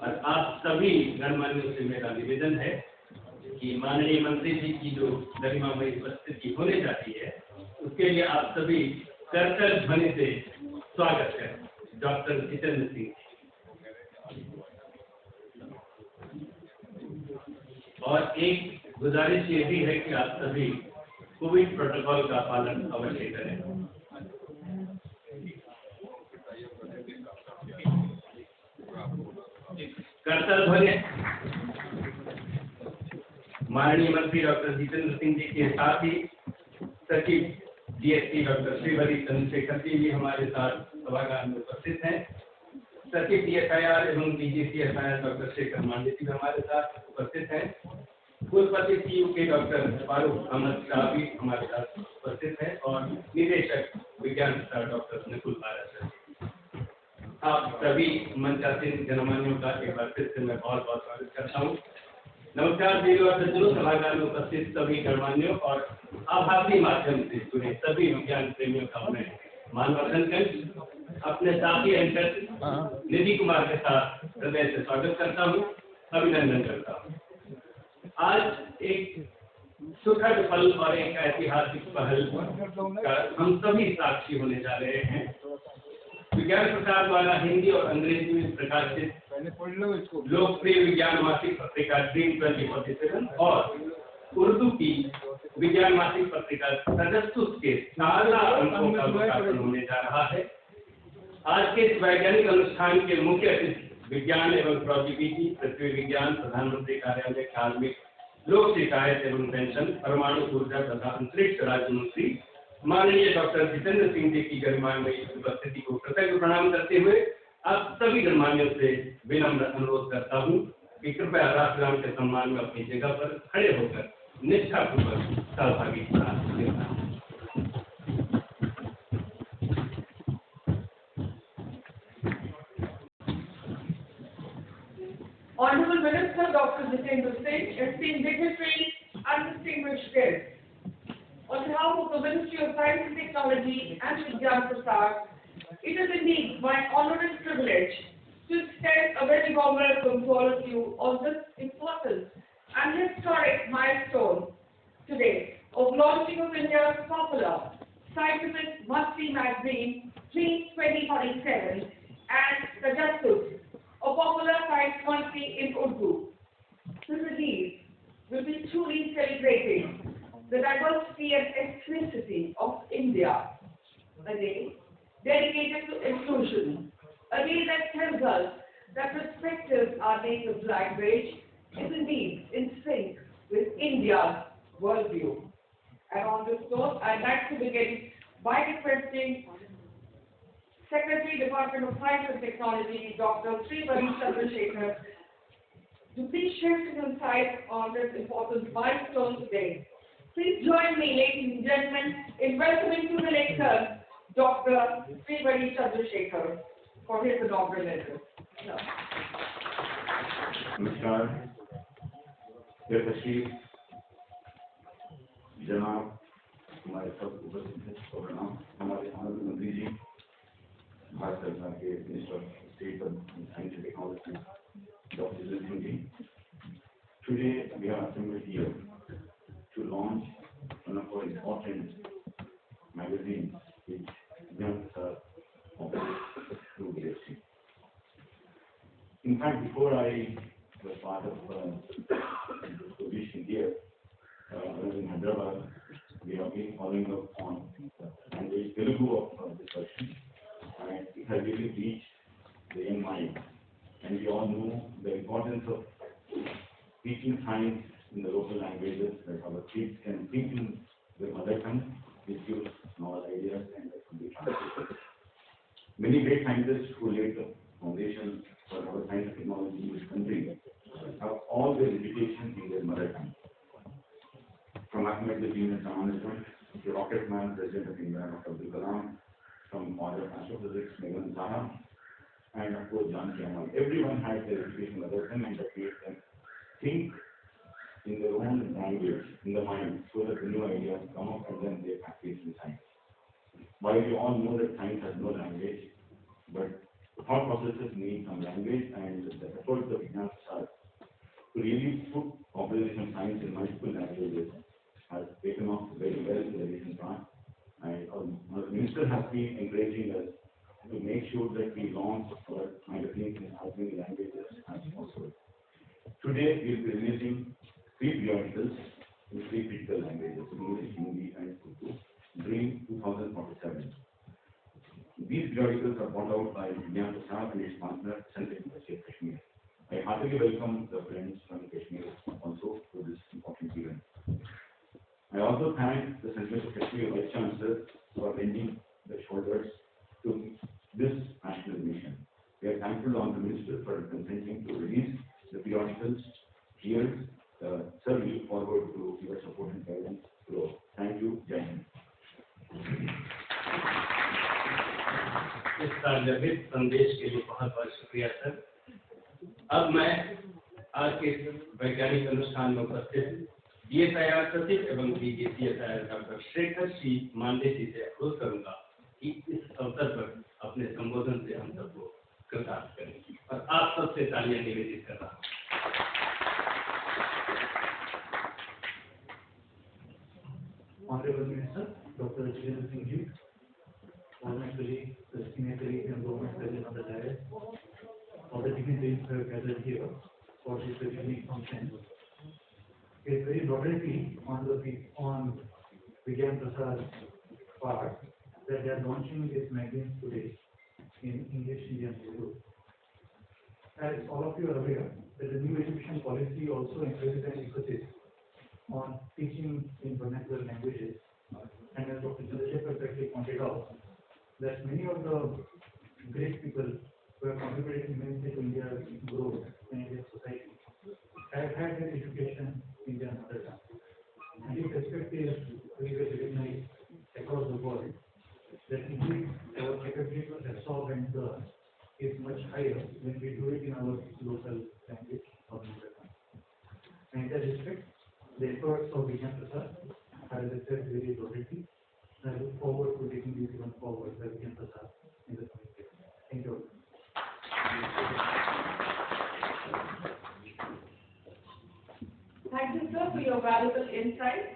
और आप सभी गणमान्यों से मेरा निवेदन है कि माननीय मंत्री जी की जो गरिमामयी उपस्थिति होने जाती है उसके लिए आप सभी करतल ध्वनि से स्वागत करें डॉक्टर जितेंद्र सिंह। और एक गुजारिश ये भी है कि आप सभी कोविड प्रोटोकॉल का पालन अवश्य करें। करतल ध्वनि माननीय मंत्री डॉक्टर जितेंद्र सिंह जी के साथ ही सचिव डीएसपी डॉक्टर श्री चंद्रशेखर जी भी हमारे साथ सभागार में उपस्थित हैं। सचिव डीएसआईआर एवं डीजीसीएसआईआर डॉक्टर शेखर मांडे जी हमारे साथ उपस्थित हैं। कुलपति सीयू के डॉक्टर फारूक अहमद शाह भी हमारे साथ उपस्थित हैं और निदेशक विज्ञान प्रसार डॉक्टर निकुल पारासर। आप सभी मंचासीन गणमान्यों का एक बार फिर से मैं बहुत बहुत स्वागत करता हूँ। नमस्कार देवी और सज्जनों, सभागार में उपस्थित सभी गणमान्यों और आभासी माध्यम से जुड़े सभी विज्ञान प्रेमियों का मैं मानवर्धन कर अपने साथी एंकर निधि कुमार के साथ हृदय से स्वागत करता हूँ, अभिनंदन करता हूँ। आज एक सुखद पल और एक ऐतिहासिक पहल का हम सभी साक्षी होने जा रहे हैं। विज्ञान प्रसार द्वारा हिंदी और अंग्रेजी में प्रकाशित लोकप्रिय विज्ञान मासिक पत्रिका ड्रीम 2047 और उर्दू की विज्ञान मासिक पत्रिका तजस्सुस के ताज़ा अंकों का लोकार्पण होने जा रहा है। आज के इस वैज्ञानिक अनुष्ठान के मुख्य अतिथि विज्ञान एवं प्रौद्योगिकी, पृथ्वी विज्ञान, प्रधानमंत्री कार्यालय, कार्मिक, लोक शिकायत एवं पेंशन, परमाणु ऊर्जा तथा अंतरिक्ष राज्य मंत्री माननीय डॉक्टर जितेंद्र सिंह जी की गरिमामयी उपस्थिति को कृतज्ञ प्रणाम करते हुए आप सभी गणमान्यों से विनम्र अनुरोध करता हूँ कि कृपया राष्ट्रगान के सम्मान में अपनी जगह पर खड़े होकर निष्ठापूर्वक सहभागिता निभाएं। Honorable Minister Dr. Jitendra Singh, esteemed dignitaries and distinguished guests, on behalf of the Ministry of Science and Technology and Vigyan Parasar, it is indeed my honor and privilege to extend a very warm welcome to all of you on this important and historic milestone today of launching of India's popular scientific monthly magazine, Dream 2047, and Tajassus, a popular science monthly in Urdu. This release will be truly celebrating the diversity and ethnicity of India, a day dedicated to inclusion, a day that tells us that respect of our native language is indeed in sync with India's worldview. And on this note, I'd like to begin by requesting Secretary, Department of Science and Technology, Dr. Vigyan, to please share his insights on this important milestone today. Please join me, ladies and gentlemen, in welcoming to the lectern Dr. Vigyan for his inaugural address. नमस्कार, तशीफ जनाब हमारे सब उपस्थित हैं और नाम हमारे honourable मंत्री जी, भारत सरकार के minister of state for science and technology doctor Jitendra Singh ji. Today we are assembled here to launch one of our important magazines which Vigyan Parasar operates through DSC. In fact, before I was part of this position here, in Hyderabad, we have been following up on the language Telugu of this question, and it has really reached the young mind. And we all know the importance of teaching science in the local languages, that our kids can think in their mother tongue, which gives novel ideas and that can be translated. Many great scientists who laid the foundation for our science and technology in this country have all their education in their mother tongue. From mathematical genius Ramanujan to rocket man, President of India, Dr. Abdul Kalam, from Father of Astrophysics, Megan Saha, and of course John Campbell. Everyone has their education in mother tongue, and that makes them think in their own language, in the mind, so that the new ideas come up and then they practice in science. While we all know that science has no language, but thought processes need some language, and the efforts of Vigyan Prasad to really put population science in multiple languages has taken off very well in the recent time. And our minister has been encouraging us to make sure that we launch our magazines in as many languages as possible. Today, we will be releasing 3 periodicals in 3 critical languages, English, Hindi, and Urdu, during 2047. These periodicals are brought out by Vigyan Prasad and his partner, Central University of Kashmir. I heartily welcome the friends from Kashmir also to this important event. I also thank the Central University of Kashmir Vice Chancellor for lending the shoulders to this national mission. We are thankful on the Minister for consenting to release the periodicals here. Sir, we look forward to your support and guidance. So, thank you, Jai Hind. इस सार्वजनिक संदेश के लिए बहुत बहुत शुक्रिया sir. अब मैं आज के वैज्ञानिक अनुष्ठान में उपस्थित DSIR सचिव एवं DSIR डॉक्टर शेखर सी मांडे जी से अनुरोध करूंगा कि इस अवसर पर अपने संबोधन से हम सबको कृतार्थ करें और आप सबसे तालियां निवेदित कर रहा हूं। Honorable Minister, Dr. Jitendra Singh ji, all my colleagues, senior colleagues and government present on the dais, all the dignitaries who have gathered here for this very unique function. It is very laudatory on Vigyan Prasad's part that they are launching this magazine today in English, Hindi and Urdu. As all of you are aware, that the new education policy also encourages an emphasis on teaching in vernacular languages, and as Dr. Jitendra correctly pointed out, that many of the great people who have contributed immensely to India's growth and Indian society have had their education in their mother tongue. And this aspect is very well recognized across the world, that indeed our capability to absorb and learn is much higher when we do it in our local language or mother tongue. And in that respect, the efforts of Vigyan Prasad are, as I said, very laudatory. I look forward to taking this even forward by Vigyan Prasad in the coming years. Thank you. Thank you, sir, for your valuable insights.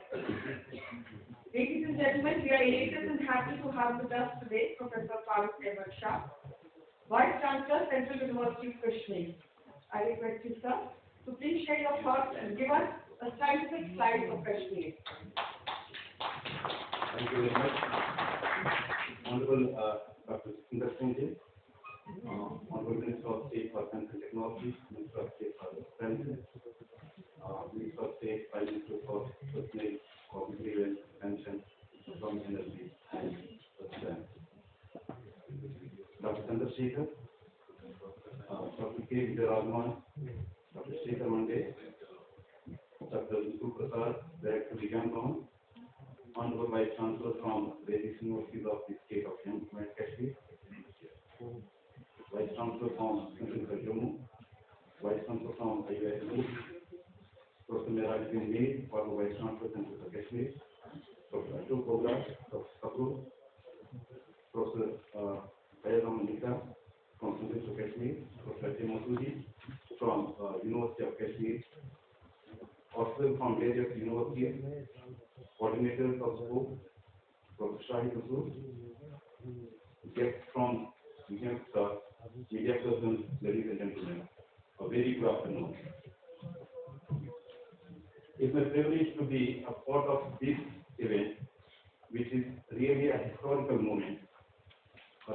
Ladies and gentlemen, we are elated and happy to have with us today Professor Parasar, Vice Chancellor, Central University of Kashmir. I request you, sir, to please share your thoughts and give us a scientific slide of Kashmir. Thank you very much. Honorable Dr. Singh, Honorable Minister of State for Science and Technology, Minister of State for Science, Minister of State, Prime Minister for Sustainable Cognitive Pension, Atomic Energy, and Science. Dr. Chandrasekhar, Dr. K. Vidya Dr. Shekhar Mande, Dr. Prasad, Director Vigyan Bhavan, Honorable Vice Chancellor from various universities of the state of Jammu and Kashmir, Vice Chancellor from Central Jammu, Vice Chancellor from IUSU, Professor Miraj Bin, former Vice Chancellor Central Kashmir, Dr. Ashok Bogra, Dr. Kapur, Professor Ayazam Nika from Central Kashmir, Professor Ajay Masudi from University of Kashmir, also from various universities, coordinators of school, Professor Shahid Kasoor, guests from media persons, ladies and gentlemen, a very good afternoon. It's my privilege to be a part of this event, which is really a historical moment,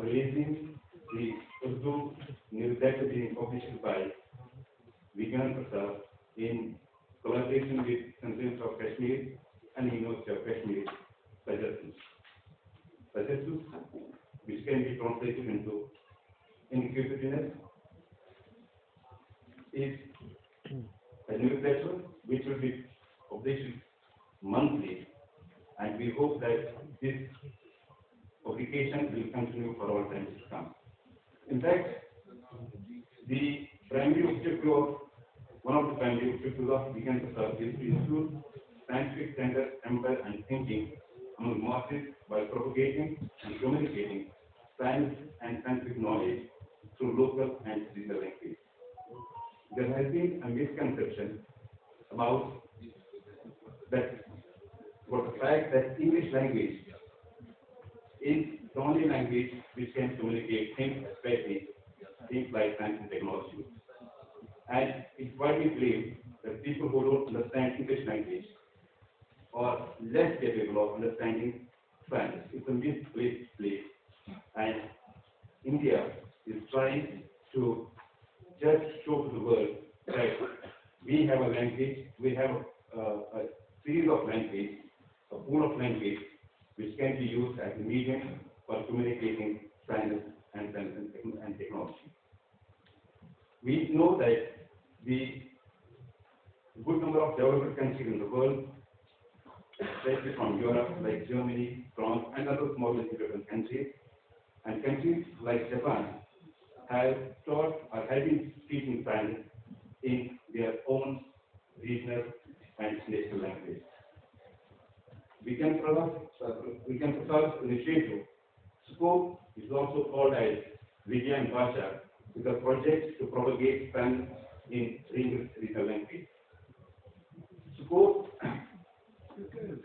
releasing the Urdu newsletter being published by Vigyan Prasad in collaboration with Central of Kashmir and University of Kashmir suggestions, which can be translated into inquisitiveness, is a newsletter which will be published monthly, and we hope that this publication will continue for all times to come. In fact, the primary objective of one of the primary objectives of Vigyan Prasad is to ensure scientific center, empire, and thinking among masses by propagating and communicating science and scientific knowledge through local and regional language. There has been a misconception about the fact that English language is the only language which can communicate things, especially things like science and technology. And it's widely believed that people who don't understand English language are less capable of understanding science. It's a misplaced belief. And India is trying to just show to the world that we have a language, we have a series of language, a pool of language which can be used as a medium for communicating science and technology. We know that the good number of developed countries in the world, especially from Europe, like Germany, France, and other small developed countries, and countries like Japan have taught or have been speaking science in their own regional and national language. Vigyan initiative scope is also called as Vigyan Bhasha, with a project to propagate science in regional language. Scope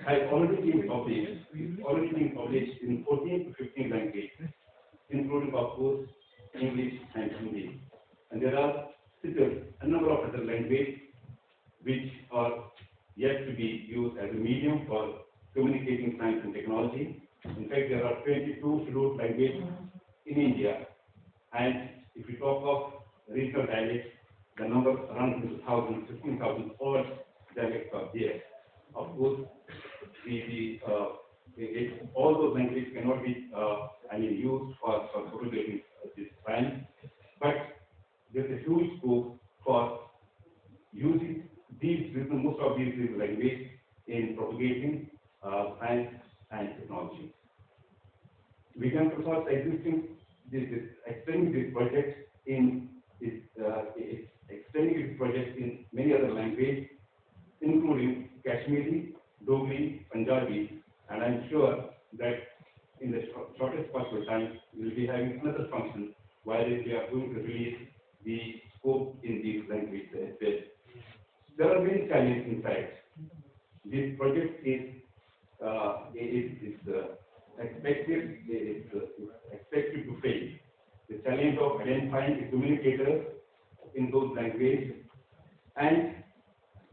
has already been published in 14 to 15 languages, including, of course, English and Hindi. And there are still a number of other languages which are yet to be used as a medium for communicating science and technology. In fact, there are 22 scheduled languages in India. And if we talk of regional dialects, the number runs into thousands, 15,000 odd dialects are there. Of course, all those languages cannot be used for propagating this science, but there's a huge scope for using most of these languages in propagating science and technology. We can propose extending this project in many other languages, including Kashmiri, Dogri, Punjabi, and I'm sure that in the shortest possible time we will be having another function while we are going to release the scope in these languages as well. There are many challenges in fact. This project is expected to fail. The challenge of identifying the communicators in those languages, and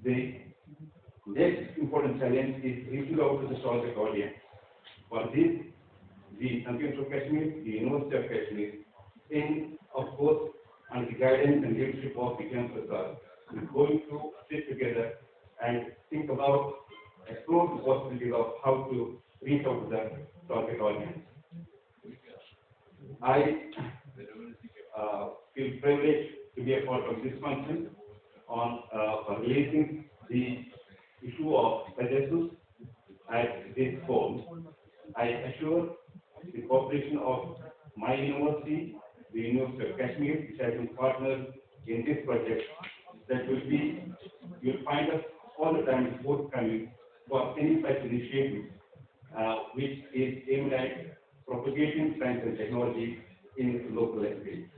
the next important challenge is reaching out to the target audience. For this, the Champions of Kashmir, the University of Kashmir, of course, under the guidance and leadership of Vigyan Parasar, is going to sit together and think about, explore the possibilities of how to reach out to the target audience. I feel privileged to be a part of this function for releasing the issue of Pegasus at this forum. I assure the cooperation of my university, the University of Kashmir, which has been partners in this project, that you'll find us all the time forthcoming for any such initiative which is aimed at propagating science and technology in local language.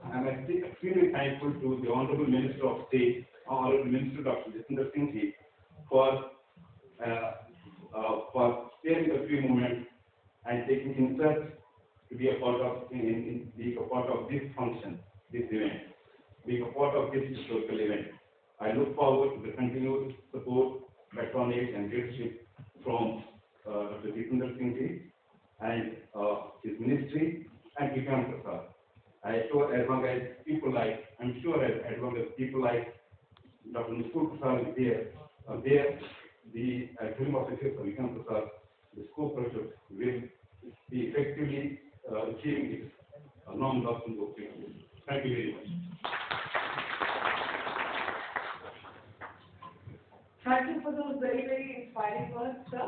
I am extremely thankful to the Honorable Minister of State, Honorable Minister Dr. Jitendra Singh for sparing a few moments and taking interest to be a part of this function, this event, being a part of this historical event. I look forward to the continued support, patronage, and leadership from Dr. Jitendra Singh and his ministry and Vigyan Parasar. I'm sure as long as people like Dr. Nupur Prasad is there, the film officers of Vigyan Parasar, the scope project will be effectively achieving its non-lossing objectives. Thank you very much. Thank you for those very, very inspiring words, sir.